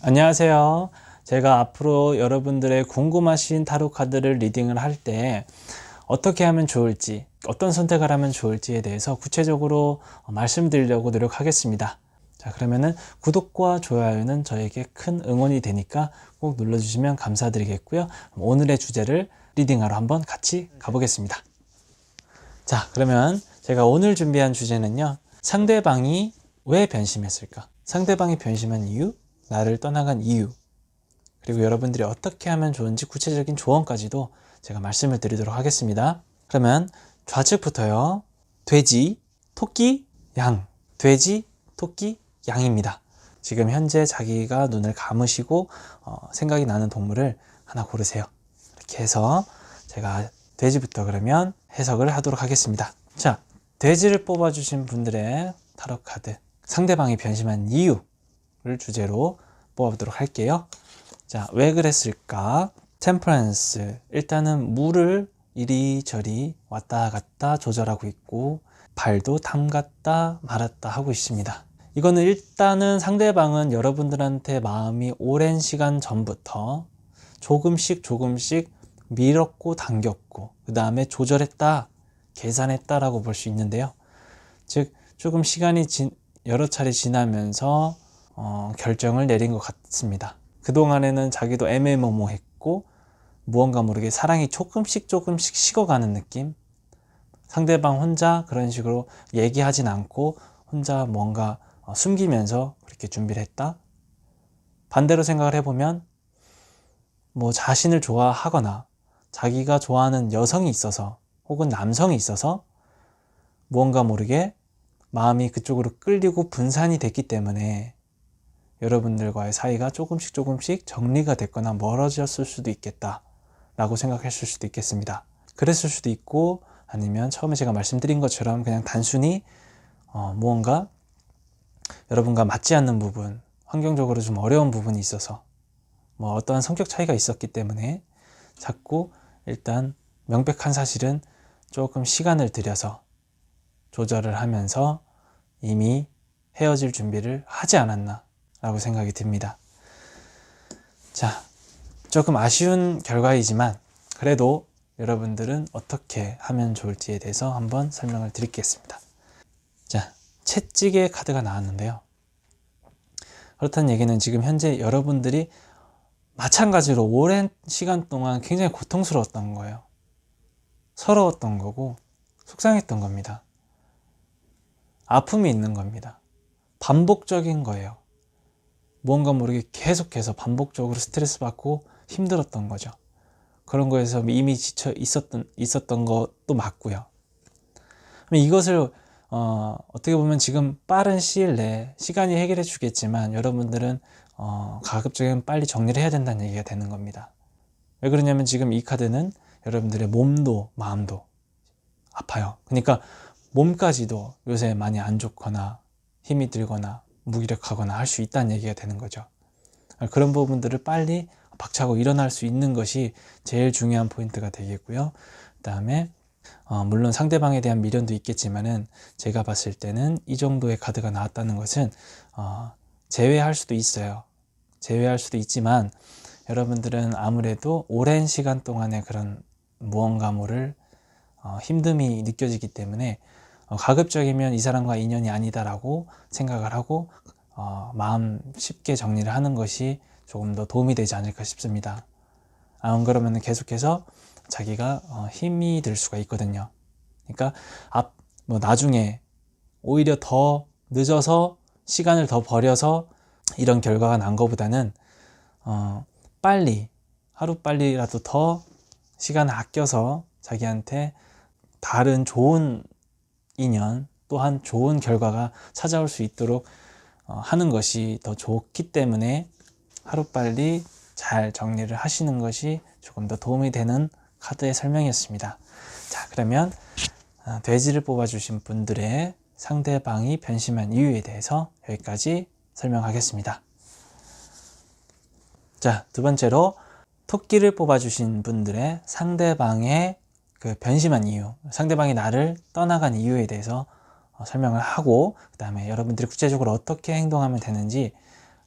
안녕하세요. 제가 앞으로 여러분들의 궁금하신 타로 카드를 리딩을 할 때 어떻게 하면 좋을지, 어떤 선택을 하면 좋을지에 대해서 구체적으로 말씀드리려고 노력하겠습니다. 자, 그러면은 구독과 좋아요는 저에게 큰 응원이 되니까 꼭 눌러주시면 감사드리겠고요. 오늘의 주제를 리딩하러 한번 같이 가보겠습니다. 자, 그러면 제가 오늘 준비한 주제는요. 상대방이 왜 변심했을까? 상대방이 변심한 이유, 나를 떠나간 이유, 그리고 여러분들이 어떻게 하면 좋은지 구체적인 조언까지도 제가 말씀을 드리도록 하겠습니다. 그러면 좌측부터요. 돼지, 토끼, 양. 돼지, 토끼, 양입니다. 지금 현재 자기가 눈을 감으시고 생각이 나는 동물을 하나 고르세요. 이렇게 해서 제가 돼지부터 그러면 해석을 하도록 하겠습니다. 자, 돼지를 뽑아주신 분들의 타로 카드, 상대방이 변심한 이유를 주제로 뽑아보도록 할게요. 자, 왜 그랬을까? 템퍼런스, 일단은 물을 이리저리 왔다 갔다 조절하고 있고 발도 담갔다 말았다 하고 있습니다. 이거는 일단은 상대방은 여러분들한테 마음이 오랜 시간 전부터 조금씩 밀었고 당겼고 그 다음에 조절했다, 계산했다라고 볼 수 있는데요. 즉 조금 시간이 여러 차례 지나면서 결정을 내린 것 같습니다. 그동안에는 자기도 애매모호했고 무언가 모르게 사랑이 조금씩 식어가는 느낌. 상대방 혼자 그런 식으로 얘기하진 않고 혼자 뭔가 숨기면서 그렇게 준비를 했다. 반대로 생각을 해보면 뭐 자신을 좋아하거나 자기가 좋아하는 여성이 있어서 혹은 남성이 있어서 무언가 모르게 마음이 그쪽으로 끌리고 분산이 됐기 때문에 여러분들과의 사이가 조금씩 정리가 됐거나 멀어졌을 수도 있겠다 라고 생각했을 수도 있겠습니다. 그랬을 수도 있고 아니면 처음에 제가 말씀드린 것처럼 그냥 단순히 무언가 여러분과 맞지 않는 부분, 환경적으로 좀 어려운 부분이 있어서 뭐 어떠한 성격 차이가 있었기 때문에 자꾸 일단 명백한 사실은 조금 시간을 들여서 조절을 하면서 이미 헤어질 준비를 하지 않았나 라고 생각이 듭니다. 자, 조금 아쉬운 결과이지만 그래도 여러분들은 어떻게 하면 좋을지에 대해서 한번 설명을 드리겠습니다. 자, 채찍의 카드가 나왔는데요. 그렇다는 얘기는 지금 현재 여러분들이 마찬가지로 오랜 시간 동안 굉장히 고통스러웠던 거예요. 서러웠던 거고 속상했던 겁니다. 아픔이 있는 겁니다. 반복적인 거예요. 무언가 모르게 계속해서 반복적으로 스트레스 받고 힘들었던 거죠. 그런 거에서 이미 지쳐 있었던 것도 맞고요. 이것을 어떻게 보면 지금 빠른 시일 내에 시간이 해결해 주겠지만 여러분들은 가급적이면 빨리 정리를 해야 된다는 얘기가 되는 겁니다. 왜 그러냐면 지금 이 카드는 여러분들의 몸도 마음도 아파요. 그러니까 몸까지도 요새 많이 안 좋거나 힘이 들거나 무기력하거나 할 수 있다는 얘기가 되는 거죠. 그런 부분들을 빨리 박차고 일어날 수 있는 것이 제일 중요한 포인트가 되겠고요. 그 다음에 물론 상대방에 대한 미련도 있겠지만은 제가 봤을 때는 이 정도의 카드가 나왔다는 것은 제외할 수도 있어요. 제외할 수도 있지만 여러분들은 아무래도 오랜 시간 동안의 그런 무언가 모를 힘듦이 느껴지기 때문에 가급적이면 이 사람과 인연이 아니다라고 생각을 하고 마음 쉽게 정리를 하는 것이 조금 더 도움이 되지 않을까 싶습니다. 안 그러면 계속해서 자기가 힘이 들 수가 있거든요. 그러니까 나중에 오히려 더 늦어서 시간을 더 버려서 이런 결과가 난 것보다는 빨리 하루빨리라도 더 시간을 아껴서 자기한테 다른 좋은 인연 또한 좋은 결과가 찾아올 수 있도록 하는 것이 더 좋기 때문에 하루빨리 잘 정리를 하시는 것이 조금 더 도움이 되는 카드의 설명이었습니다. 자, 그러면 돼지를 뽑아주신 분들의 상대방이 변심한 이유에 대해서 여기까지 설명하겠습니다. 자, 두 번째로 토끼를 뽑아주신 분들의 상대방의 그 변심한 이유, 상대방이 나를 떠나간 이유에 대해서 설명을 하고 그 다음에 여러분들이 구체적으로 어떻게 행동하면 되는지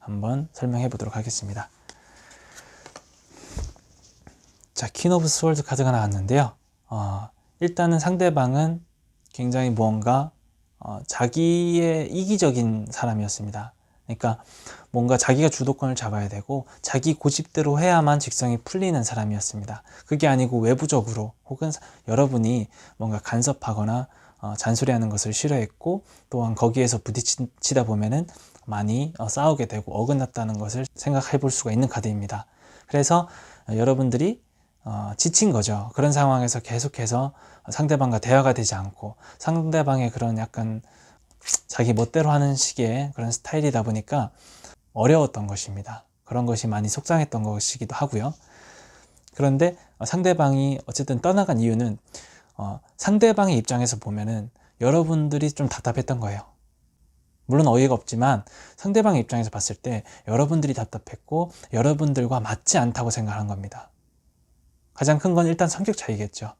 한번 설명해 보도록 하겠습니다. 자, 퀸 오브 스월드 카드가 나왔는데요. 일단은 상대방은 굉장히 무언가 자기의 이기적인 사람이었습니다. 그러니까 뭔가 자기가 주도권을 잡아야 되고 자기 고집대로 해야만 직성이 풀리는 사람이었습니다. 그게 아니고 외부적으로 혹은 여러분이 뭔가 간섭하거나 잔소리하는 것을 싫어했고, 또한 거기에서 부딪히다 보면은 많이 싸우게 되고 어긋났다는 것을 생각해 볼 수가 있는 카드입니다. 그래서 여러분들이 지친 거죠. 그런 상황에서 계속해서 상대방과 대화가 되지 않고 상대방의 그런 약간 자기 멋대로 하는 식의 그런 스타일이다 보니까 어려웠던 것입니다. 그런 것이 많이 속상했던 것이기도 하고요. 그런데 상대방이 어쨌든 떠나간 이유는 상대방의 입장에서 보면은 여러분들이 좀 답답했던 거예요. 물론 어이가 없지만 상대방의 입장에서 봤을 때 여러분들이 답답했고 여러분들과 맞지 않다고 생각한 겁니다. 가장 큰 건 일단 성격 차이겠죠.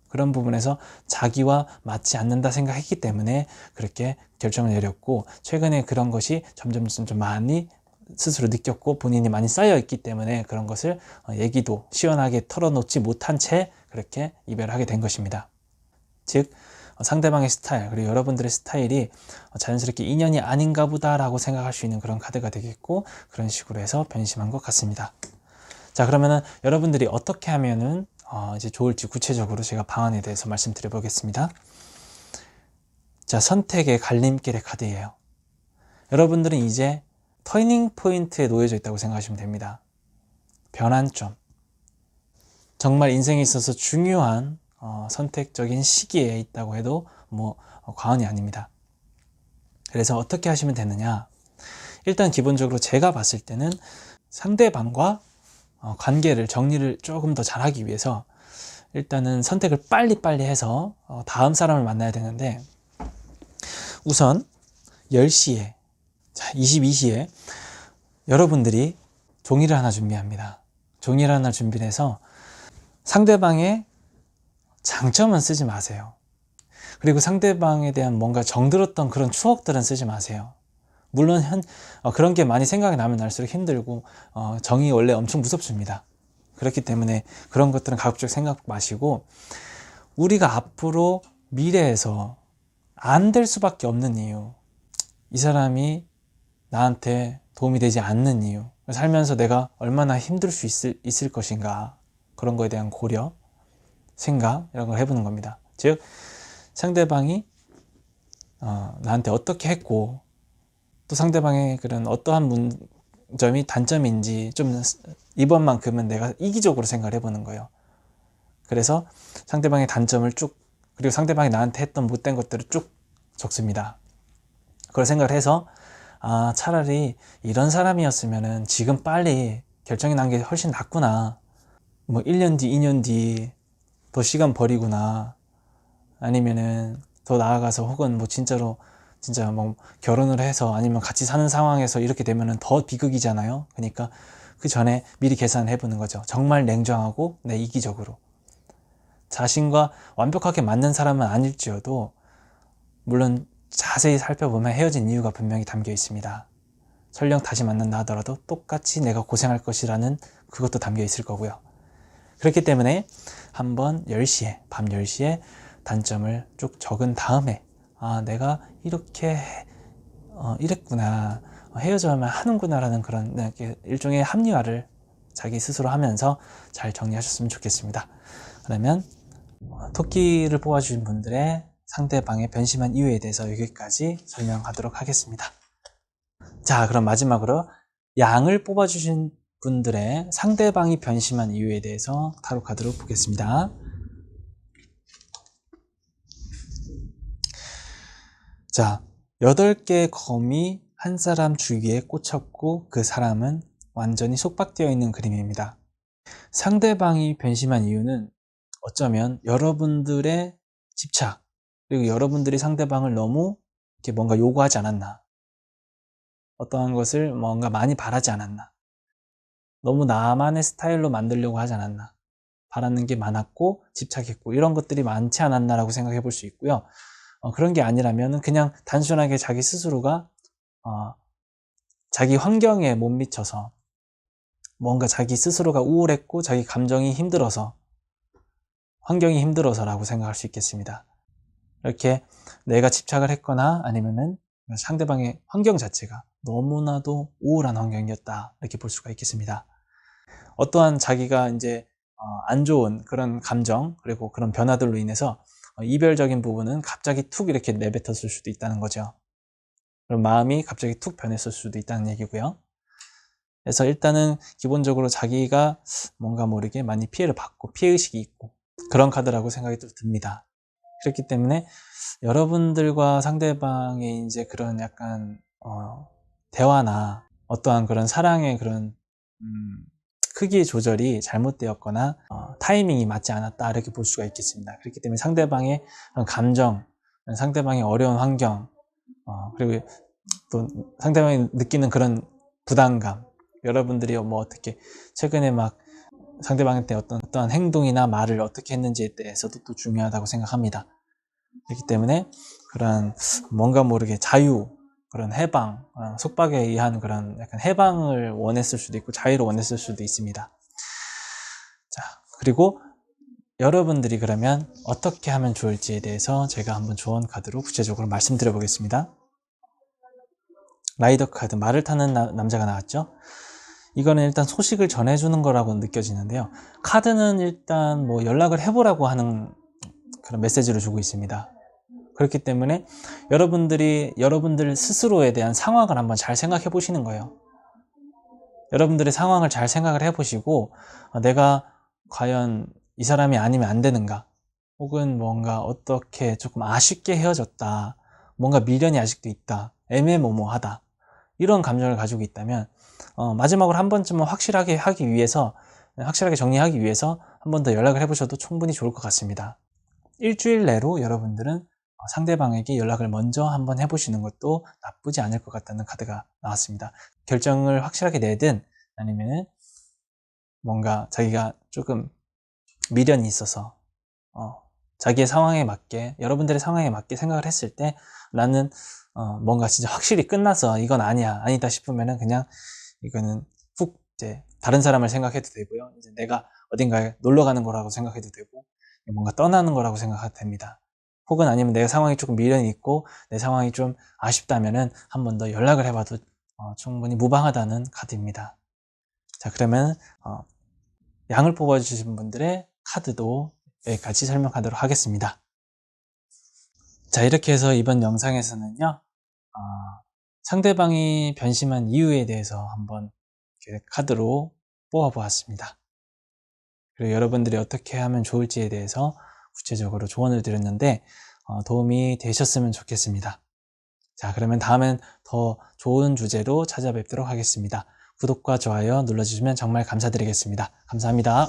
그런 부분에서 자기와 맞지 않는다 생각했기 때문에 그렇게 결정을 내렸고, 최근에 그런 것이 점점 좀 많이 스스로 느꼈고 본인이 많이 쌓여 있기 때문에 그런 것을 얘기도 시원하게 털어놓지 못한 채 그렇게 이별을 하게 된 것입니다. 즉 상대방의 스타일 그리고 여러분들의 스타일이 자연스럽게 인연이 아닌가 보다라고 생각할 수 있는 그런 카드가 되겠고, 그런 식으로 해서 변심한 것 같습니다. 자, 그러면은 여러분들이 어떻게 하면은 이제 좋을지 구체적으로 제가 방안에 대해서 말씀드려 보겠습니다. 자, 선택의 갈림길의 카드예요. 여러분들은 이제 터닝 포인트에 놓여져 있다고 생각하시면 됩니다. 변환점. 정말 인생에 있어서 중요한 선택적인 시기에 있다고 해도 과언이 아닙니다. 그래서 어떻게 하시면 되느냐? 일단 기본적으로 제가 봤을 때는 상대방과 관계를 정리를 조금 더 잘하기 위해서 일단은 선택을 빨리빨리 해서 다음 사람을 만나야 되는데, 우선 10시에 22시에 여러분들이 종이를 하나 준비합니다. 종이를 하나 준비를 해서 상대방의 장점은 쓰지 마세요. 그리고 상대방에 대한 뭔가 정들었던 그런 추억들은 쓰지 마세요. 물론 그런 게 많이 생각이 나면 날수록 힘들고 정이 원래 엄청 무섭습니다. 그렇기 때문에 그런 것들은 가급적 생각 마시고, 우리가 앞으로 미래에서 안 될 수밖에 없는 이유, 이 사람이 나한테 도움이 되지 않는 이유, 살면서 내가 얼마나 힘들 수 있을 것인가, 그런 거에 대한 고려, 생각, 이런 걸 해보는 겁니다. 즉 상대방이 나한테 어떻게 했고, 또 상대방의 그런 어떠한 점이 단점인지 좀 이번만큼은 내가 이기적으로 생각을 해보는 거예요. 그래서 상대방의 단점을 쭉, 그리고 상대방이 나한테 했던 못된 것들을 쭉 적습니다. 그걸 생각을 해서 차라리 이런 사람이었으면은 지금 빨리 결정이 난 게 훨씬 낫구나, 1년 뒤 2년 뒤 더 시간 버리구나, 아니면은 더 나아가서 혹은 진짜 결혼을 해서 아니면 같이 사는 상황에서 이렇게 되면은 더 비극이잖아요. 그러니까 그 전에 미리 계산을 해보는 거죠. 정말 냉정하고 이기적으로. 자신과 완벽하게 맞는 사람은 아닐지어도 물론 자세히 살펴보면 헤어진 이유가 분명히 담겨 있습니다. 설령 다시 만난다 하더라도 똑같이 내가 고생할 것이라는 그것도 담겨 있을 거고요. 그렇기 때문에 한번 밤 10시에 단점을 쭉 적은 다음에 내가 이랬구나, 헤어져야만 하는구나 라는 그런 일종의 합리화를 자기 스스로 하면서 잘 정리하셨으면 좋겠습니다. 그러면 토끼를 뽑아주신 분들의 상대방의 변심한 이유에 대해서 여기까지 설명하도록 하겠습니다. 자, 그럼 마지막으로 양을 뽑아주신 분들의 상대방이 변심한 이유에 대해서 타로 카드로 보겠습니다. 자, 8개의 검이 한 사람 주위에 꽂혔고 그 사람은 완전히 속박되어 있는 그림입니다. 상대방이 변심한 이유는 어쩌면 여러분들의 집착, 그리고 여러분들이 상대방을 너무 이렇게 뭔가 요구하지 않았나, 어떠한 것을 뭔가 많이 바라지 않았나, 너무 나만의 스타일로 만들려고 하지 않았나, 바라는 게 많았고 집착했고 이런 것들이 많지 않았나라고 생각해 볼 수 있고요. 그런 게 아니라면 그냥 단순하게 자기 스스로가 자기 환경에 못 미쳐서 뭔가 자기 스스로가 우울했고 자기 감정이 힘들어서 환경이 힘들어서라고 생각할 수 있겠습니다. 이렇게 내가 집착을 했거나 아니면은 상대방의 환경 자체가 너무나도 우울한 환경이었다 이렇게 볼 수가 있겠습니다. 어떠한 자기가 이제 안 좋은 그런 감정 그리고 그런 변화들로 인해서 이별적인 부분은 갑자기 툭 이렇게 내뱉었을 수도 있다는 거죠. 그럼 마음이 갑자기 툭 변했을 수도 있다는 얘기고요. 그래서 일단은 기본적으로 자기가 뭔가 모르게 많이 피해를 받고 피해의식이 있고 그런 카드라고 생각이 또 듭니다. 그렇기 때문에 여러분들과 상대방의 이제 그런 약간 대화나 어떠한 그런 사랑의 그런 크기 조절이 잘못되었거나 타이밍이 맞지 않았다 이렇게 볼 수가 있겠습니다. 그렇기 때문에 상대방의 감정, 상대방의 어려운 환경, 그리고 또 상대방이 느끼는 그런 부담감, 여러분들이 뭐 어떻게 최근에 막 상대방한테 어떠한 행동이나 말을 어떻게 했는지에 대해서도 또 중요하다고 생각합니다. 그렇기 때문에 그런 뭔가 모르게 자유, 그런 해방, 속박에 의한 그런 약간 해방을 원했을 수도 있고 자유를 원했을 수도 있습니다. 자, 그리고 여러분들이 그러면 어떻게 하면 좋을지에 대해서 제가 한번 조언 카드로 구체적으로 말씀드려 보겠습니다. 라이더 카드, 말을 타는 남자가 나왔죠. 이거는 일단 소식을 전해주는 거라고 느껴지는데요. 카드는 일단 뭐 연락을 해보라고 하는 그런 메시지를 주고 있습니다. 그렇기 때문에 여러분들 스스로에 대한 상황을 한번 잘 생각해 보시는 거예요. 여러분들의 상황을 잘 생각을 해 보시고 내가 과연 이 사람이 아니면 안 되는가, 혹은 뭔가 어떻게 조금 아쉽게 헤어졌다, 뭔가 미련이 아직도 있다, 애매모호하다, 이런 감정을 가지고 있다면 마지막으로 한 번쯤은 확실하게 정리하기 위해서 한 번 더 연락을 해보셔도 충분히 좋을 것 같습니다. 일주일 내로 여러분들은 상대방에게 연락을 먼저 한번 해보시는 것도 나쁘지 않을 것 같다는 카드가 나왔습니다. 결정을 확실하게 내든 아니면 뭔가 자기가 조금 미련이 있어서 자기의 상황에 맞게, 여러분들의 상황에 맞게 생각을 했을 때 나는 뭔가 진짜 확실히 끝나서 이건 아니다 싶으면은 그냥 이거는 훅 이제 다른 사람을 생각해도 되고요. 이제 내가 어딘가에 놀러 가는 거라고 생각해도 되고 뭔가 떠나는 거라고 생각해도 됩니다. 혹은 아니면 내 상황이 조금 미련이 있고 내 상황이 좀 아쉽다면은 한 번 더 연락을 해봐도 충분히 무방하다는 카드입니다. 자, 그러면 양을 뽑아주신 분들의 카드도 여기까지 설명하도록 하겠습니다. 자, 이렇게 해서 이번 영상에서는요, 상대방이 변심한 이유에 대해서 한번 카드로 뽑아보았습니다. 그리고 여러분들이 어떻게 하면 좋을지에 대해서 구체적으로 조언을 드렸는데 도움이 되셨으면 좋겠습니다. 자, 그러면 다음엔 더 좋은 주제로 찾아뵙도록 하겠습니다. 구독과 좋아요 눌러주시면 정말 감사드리겠습니다. 감사합니다.